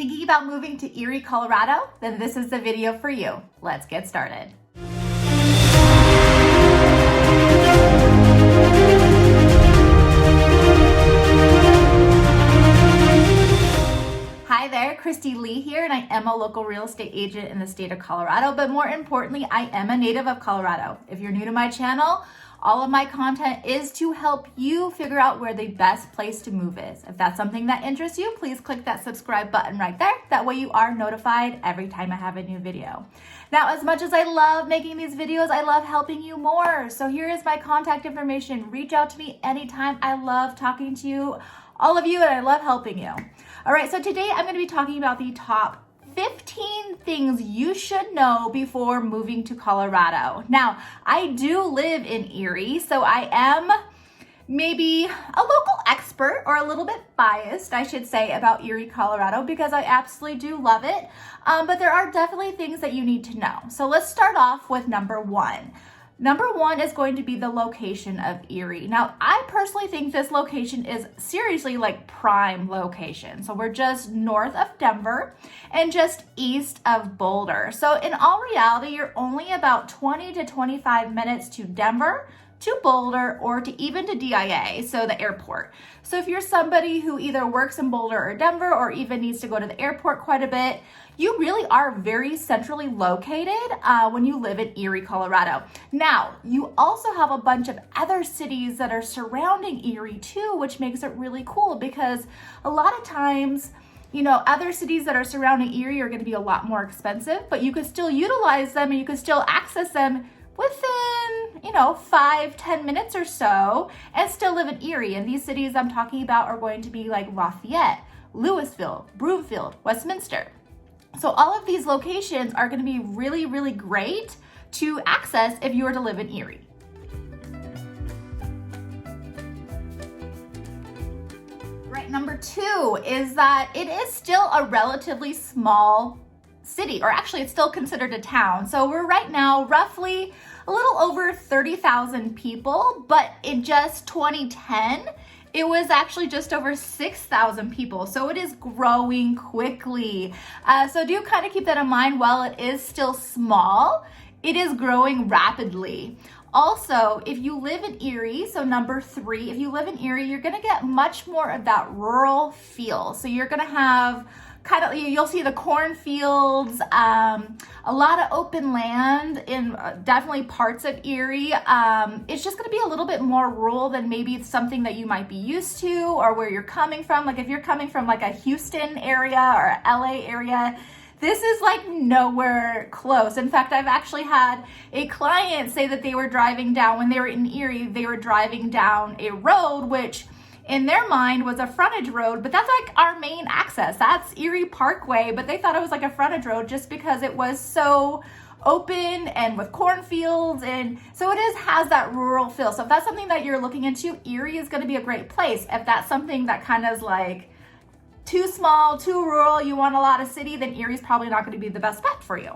Thinking about moving to Erie, Colorado? Then this is the video for you. Let's get started. Hi there, Christy Lee here, and I am a local real estate agent in the state of Colorado, but more importantly, I am a native of Colorado. If you're new to my channel, all of my content is to help you figure out where the best place to move is. If that's something that interests you, please click that subscribe button right there. That way you are notified every time I have a new video. Now, as much as I love making these videos, I love helping you more. So here is my contact information. Reach out to me anytime. I love talking to you, all of you, and I love helping you. All right, so today I'm going to be talking about the top 15 things you should know before moving to Colorado. Now, I do live in Erie, so I am maybe a local expert or a little bit biased, I should say, about Erie, Colorado, because I absolutely do love it. But there are definitely things that you need to know. So let's start off with number one. Number one is going to be the location of Erie. Now, I personally think this location is seriously like prime location. So we're just north of Denver and just east of Boulder. So in all reality, you're only about 20 to 25 minutes to Denver, to Boulder, or to even to DIA, so the airport. So if you're somebody who either works in Boulder or Denver, or even needs to go to the airport quite a bit, you really are very centrally located when you live in Erie, Colorado. Now, you also have a bunch of other cities that are surrounding Erie too, which makes it really cool because a lot of times, you know, other cities that are surrounding Erie are going to be a lot more expensive, but you could still utilize them and you could still access them within, 5-10 minutes or so and still live in Erie. And these cities I'm talking about are going to be like Lafayette, Louisville, Broomfield, Westminster. So all of these locations are going to be really, really great to access if you were to live in Erie. Right, number two is that it is still a relatively small city, or actually it's still considered a town. So we're right now roughly a little over 30,000 people, but in just 2010, it was actually just over 6,000 people. So it is growing quickly. So do kind of keep that in mind. While it is still small, it is growing rapidly. Also, if you live in Erie, so number three, if you live in Erie, you're gonna get much more of that rural feel. So you're gonna have you'll see the cornfields, a lot of open land in definitely parts of Erie. It's just gonna be a little bit more rural than maybe it's something that you might be used to or where you're coming from. Like if you're coming from like a Houston area or LA area, this is like nowhere close. In fact, I've actually had a client say that they were driving down, when they were in Erie, they were driving down a road which in their mind was a frontage road, but that's like our main access. That's Erie Parkway, but they thought it was like a frontage road just because it was so open and with cornfields, and so has that rural feel. So if that's something that you're looking into, Erie is going to be a great place. If that's something that kind of is like too small, too rural, you want a lot of city, then Erie's probably not going to be the best bet for you.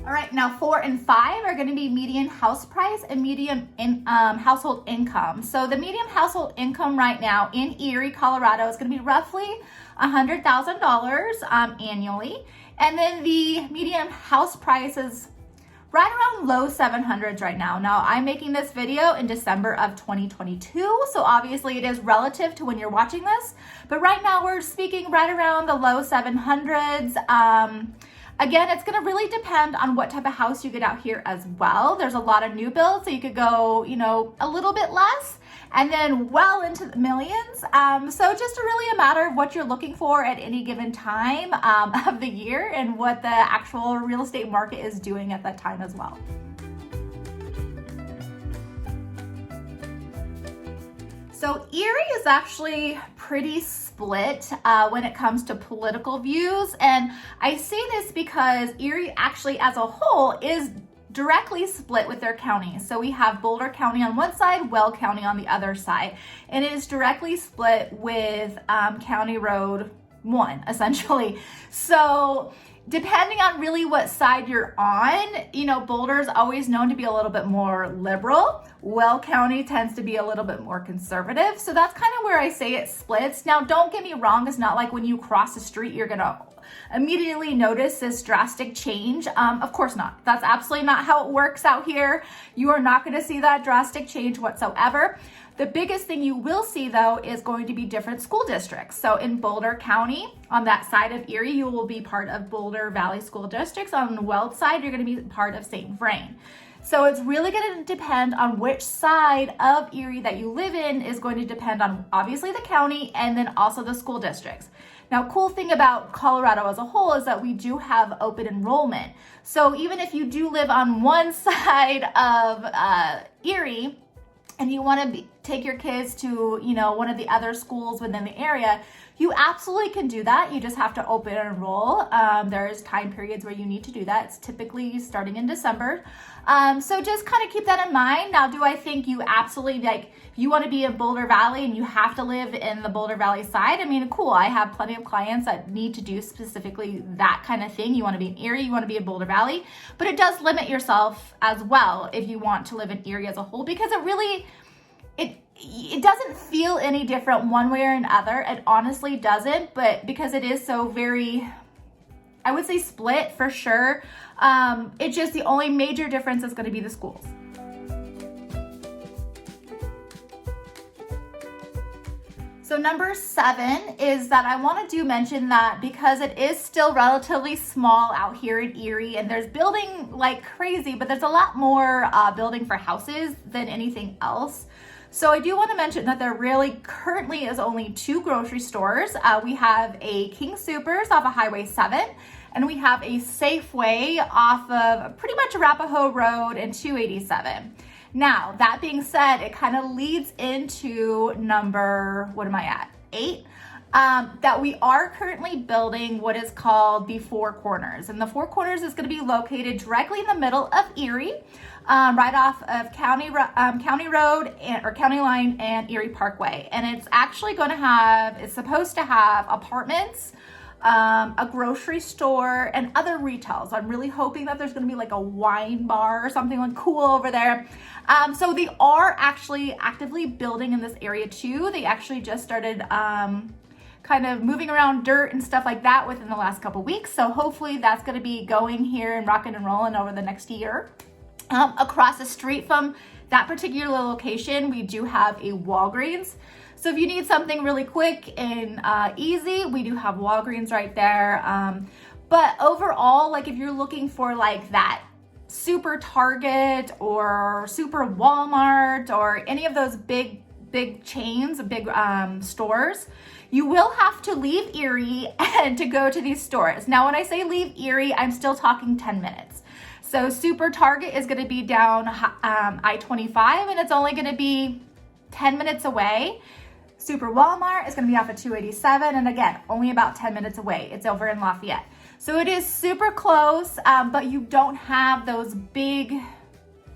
All right, now 4 and 5 are going to be median house price and median household income. So the median household income right now in Erie, Colorado is going to be roughly $100,000 annually. And then the median house price is right around low 700s right now. Now, I'm making this video in December of 2022, so obviously it is relative to when you're watching this. But right now we're speaking right around the low 700s. Again, it's going to really depend on what type of house you get out here as well. There's a lot of new builds, so you could go, a little bit less and then well into the millions. So just really a matter of what you're looking for at any given time of the year and what the actual real estate market is doing at that time as well. So Erie is actually pretty split when it comes to political views. And I say this because Erie actually as a whole is directly split with their counties. So we have Boulder County on one side, Weld County on the other side. And it is directly split with County Road 1, essentially. So Depending on really what side you're on, you know, Boulder is always known to be a little bit more liberal. Weld County tends to be a little bit more conservative. So that's kind of where I say it splits. Now, don't get me wrong. It's not like when you cross the street, you're going to immediately notice this drastic change. Of course not. That's absolutely not how it works out here. You are not going to see that drastic change whatsoever. The biggest thing you will see, though, is going to be different school districts. So in Boulder County, on that side of Erie, you will be part of Boulder Valley School Districts. On the Weld side, you're going to be part of St. Vrain. So it's really going to depend on which side of Erie that you live in is going to depend on obviously the county and then also the school districts. Now, cool thing about Colorado as a whole is that we do have open enrollment. So even if you do live on one side of Erie, and you want to take your kids to, you know, one of the other schools within the area, you absolutely can do that. You just have to open and enroll. There's time periods where you need to do that. It's typically starting in December. So just kind of keep that in mind. Now, do I think you absolutely, like, if you want to be in Boulder Valley and you have to live in the Boulder Valley side, I mean, cool. I have plenty of clients that need to do specifically that kind of thing. You want to be in Erie, you want to be in Boulder Valley, but it does limit yourself as well if you want to live in Erie as a whole, because it really, it doesn't feel any different one way or another. It honestly doesn't, but because it is so very, I would say split for sure. It's just the only major difference is going to be the schools. So number 7 is that I want to mention that because it is still relatively small out here in Erie and there's building like crazy, but there's a lot more building for houses than anything else. So I do want to mention that there really currently is only 2 grocery stores. We have a King Soopers off of Highway 7, and we have a Safeway off of pretty much Arapahoe Road and 287. Now, that being said, it kind of leads into number, what am I at? 8. That we are currently building what is called the Four Corners. And the Four Corners is going to be located directly in the middle of Erie, right off of County Road or County Line and Erie Parkway. And it's actually going to have, it's supposed to have apartments, a grocery store, and other retails. I'm really hoping that there's going to be like a wine bar or something like cool over there. So they are actually actively building in this area too. They actually just started kind of moving around dirt and stuff like that within the last couple weeks. So hopefully that's going to be going here and rocking and rolling over the next year. Across the street from that particular location, we do have a Walgreens. So if you need something really quick and easy, we do have Walgreens right there. But overall, like if you're looking for like that super Target or super Walmart or any of those big chains, big stores, you will have to leave Erie and to go to these stores. Now, when I say leave Erie, I'm still talking 10 minutes. So Super Target is going to be down I-25 and it's only going to be 10 minutes away. Super Walmart is going to be off of 287 and again, only about 10 minutes away. It's over in Lafayette. So it is super close, but you don't have those big,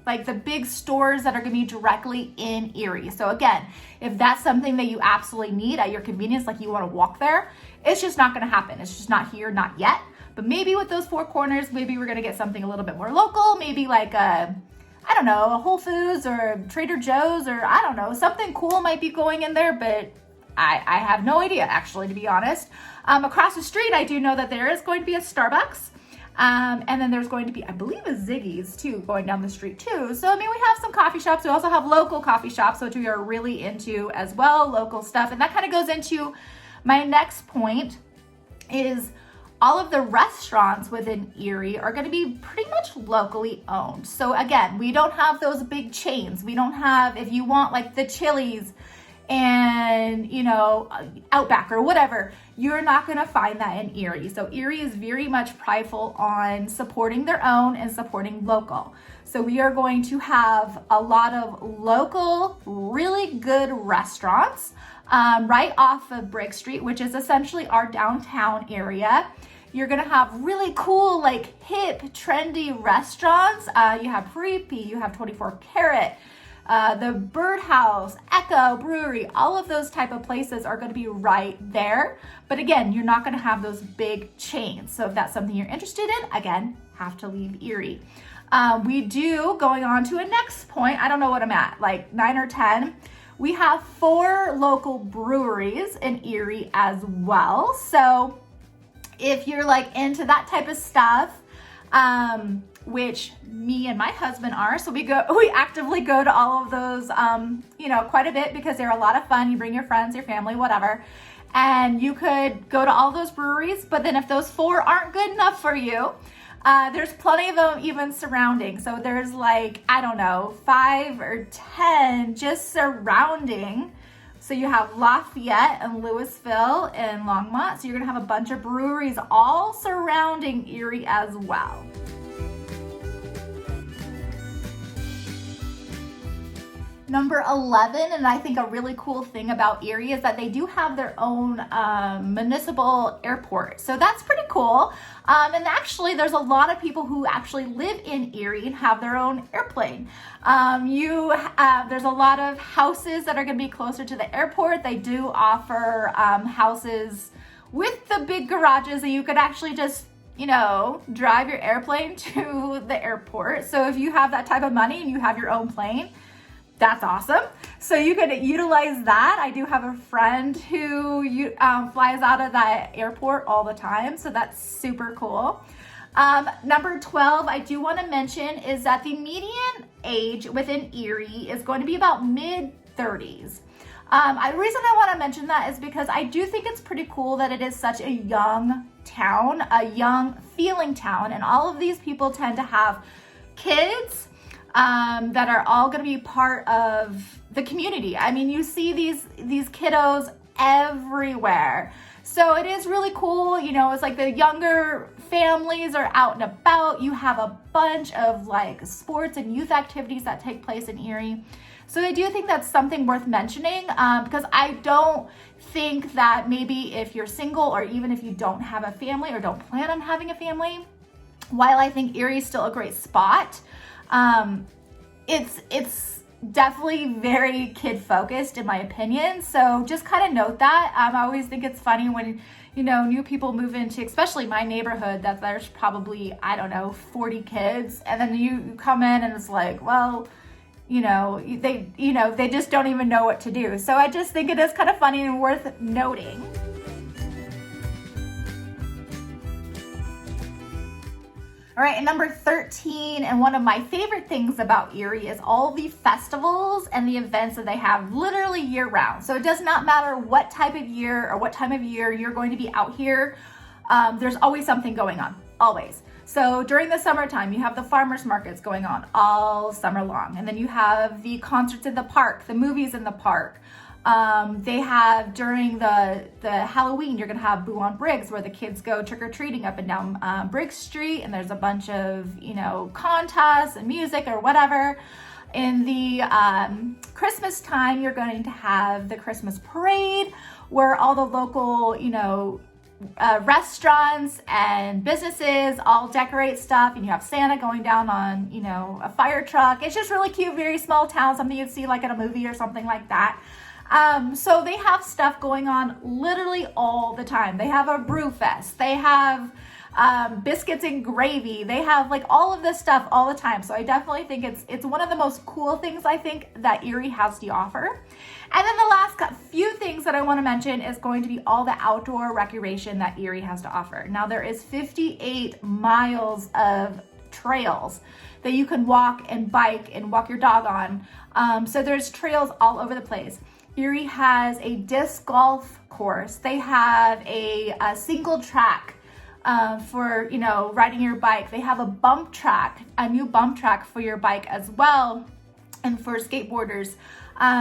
like the big stores that are going to be directly in Erie. So again, if that's something that you absolutely need at your convenience, like you want to walk there, it's just not going to happen. It's just not here, not yet. But maybe with those Four Corners, maybe we're going to get something a little bit more local, maybe like a Whole Foods or Trader Joe's or I don't know, something cool might be going in there, but I have no idea actually, to be honest. Across the street, I do know that there is going to be a Starbucks. And then there's going to be, I believe, a Ziggy's too, going down the street too. So, I mean, we have some coffee shops. We also have local coffee shops, which we are really into as well, local stuff. And that kind of goes into my next point is all of the restaurants within Erie are going to be pretty much locally owned. So again, we don't have those big chains. We don't have, if you want like the Chili's and, you know, Outback or whatever, you're not going to find that in Erie. So Erie is very much prideful on supporting their own and supporting local. So we are going to have a lot of local, really good restaurants right off of Brick Street, which is essentially our downtown area. You're gonna have really cool, like hip, trendy restaurants. You have Preepy, you have 24 Karat. the Birdhouse, Echo Brewery, all of those type of places are going to be right there. But again, you're not going to have those big chains. So if that's something you're interested in, again, have to leave Erie. We do, going on to a next point, I don't know what I'm at, like 9 or 10. We have 4 local breweries in Erie as well. So if you're like into that type of stuff, which me and my husband are, so we actively go to all of those, quite a bit because they're a lot of fun. You bring your friends, your family, whatever, and you could go to all those breweries. But then if those 4 aren't good enough for you, there's plenty of them even surrounding. So there's like, I don't know, 5 or 10 just surrounding. So you have Lafayette and Louisville and Longmont. So you're gonna have a bunch of breweries all surrounding Erie as well. Number 11, and I think a really cool thing about Erie is that they do have their own municipal airport. So that's pretty cool. And actually, there's a lot of people who actually live in Erie and have their own airplane. There's a lot of houses that are going to be closer to the airport. They do offer houses with the big garages that you could actually just drive your airplane to the airport. So if you have that type of money and you have your own plane, that's awesome. So you could utilize that. I do have a friend who flies out of that airport all the time. So that's super cool. Number 12, I do want to mention is that the median age within Erie is going to be about mid-30s. The reason I want to mention that is because I do think it's pretty cool that it is such a young town, a young feeling town. And all of these people tend to have kids that are all going to be part of the community. I mean, you see these kiddos everywhere. So it is really cool. It's like the younger families are out and about. You have a bunch of like sports and youth activities that take place in Erie. So I do think that's something worth mentioning because I don't think that maybe if you're single or even if you don't have a family or don't plan on having a family, while I think Erie is still a great spot, it's definitely very kid focused in my opinion. So just kind of note that. I always think it's funny when, new people move into, especially my neighborhood, that there's probably, 40 kids. And then you come in and it's like, well, they just don't even know what to do. So I just think it is kind of funny and worth noting. All right, and number 13, and one of my favorite things about Erie is all the festivals and the events that they have literally year round. So it does not matter what type of year or what time of year you're going to be out here. There's always something going on, always. So during the summertime, you have the farmers markets going on all summer long. And then you have the concerts in the park, the movies in the park. They have during the Halloween, you're gonna have Boo on Briggs where the kids go trick-or-treating up and down Briggs Street, and there's a bunch of, contests and music or whatever. In the Christmas time, you're going to have the Christmas parade where all the local, restaurants and businesses all decorate stuff, and you have Santa going down on, a fire truck. It's just really cute, very small town, something you'd see like in a movie or something like that. So they have stuff going on literally all the time. They have a brew fest. They have biscuits and gravy. They have like all of this stuff all the time. So I definitely think it's one of the most cool things I think that Erie has to offer. And then the last few things that I want to mention is going to be all the outdoor recreation that Erie has to offer. Now there is 58 miles of trails that you can walk and bike and walk your dog on. So there's trails all over the place. Erie has a disc golf course. They have a single track for, riding your bike. They have a bump track, a new bump track for your bike as well. And for skateboarders,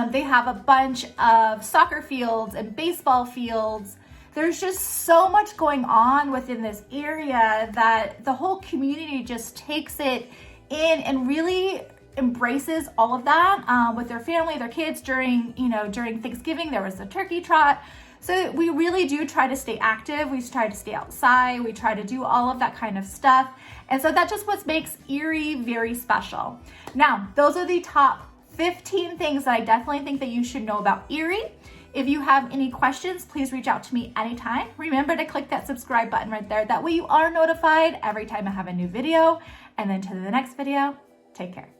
they have a bunch of soccer fields and baseball fields. There's just so much going on within this area that the whole community just takes it in and really embraces all of that with their family, their kids during Thanksgiving. There was a turkey trot. So we really do try to stay active. We try to stay outside. We try to do all of that kind of stuff. And so that's just what makes Erie very special. Now, those are the top 15 things that I definitely think that you should know about Erie. If you have any questions, please reach out to me anytime. Remember to click that subscribe button right there. That way you are notified every time I have a new video. And then to the next video, take care.